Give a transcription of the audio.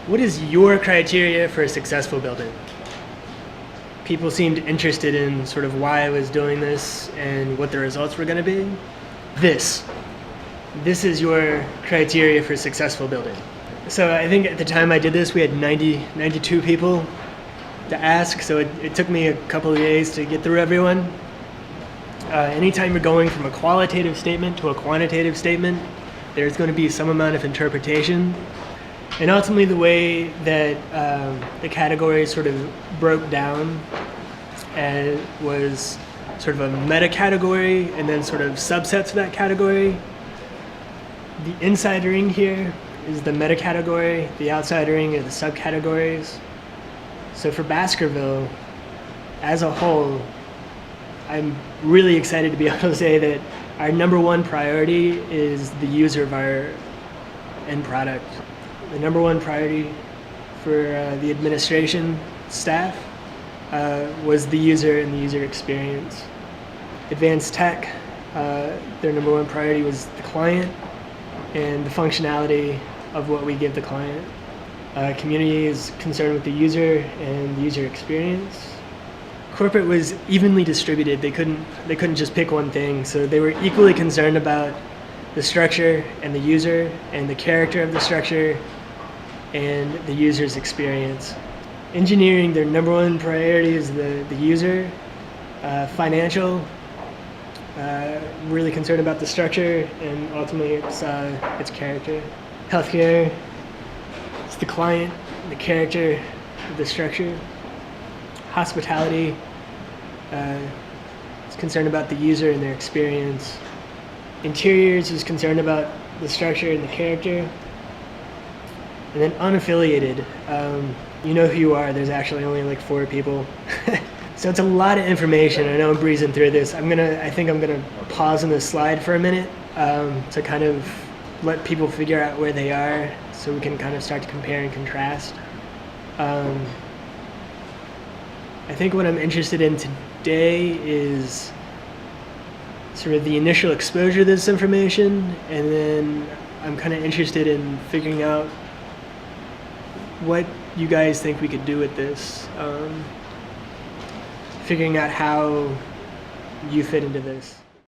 What is your criteria for a successful building? People seemed interested in sort of why I was doing this and what the results were going to be. This is your criteria for a successful building. So I think at the time I did this, we had 92 people to ask, so it took me a couple of days to get through everyone. Anytime you're going from a qualitative statement to a quantitative statement, there's going to be some amount of interpretation. And ultimately the way that the categories sort of broke down was sort of a meta category and then sort of subsets of that category. The inside ring here is the meta category, the outside ring are the subcategories. So for Baskervill, as a whole, I'm really excited to be able to say that our number one priority is the user of our end product. The number one priority for the administration staff was the user and the user experience. Advanced tech, their number one priority was the client and the functionality of what we give the client. Community is concerned with the user and the user experience. Corporate was evenly distributed. They couldn't just pick one thing, so they were equally concerned about the structure and the user and the character of the structure and the user's experience. Engineering, their number one priority is the user. Financial, really concerned about the structure and ultimately its character. Healthcare, it's the client, the character of the structure. Hospitality, is concerned about the user and their experience. Interiors is concerned about the structure and the character. And then unaffiliated, you know who you are. There's actually only like 4 people. So it's a lot of information. I know I'm breezing through this. I think I'm gonna pause on this slide for a minute to kind of let people figure out where they are so we can kind of start to compare and contrast. I think what I'm interested in today is sort of the initial exposure to this information, and then I'm kind of interested in figuring out what you guys think we could do with this, figuring out how you fit into this.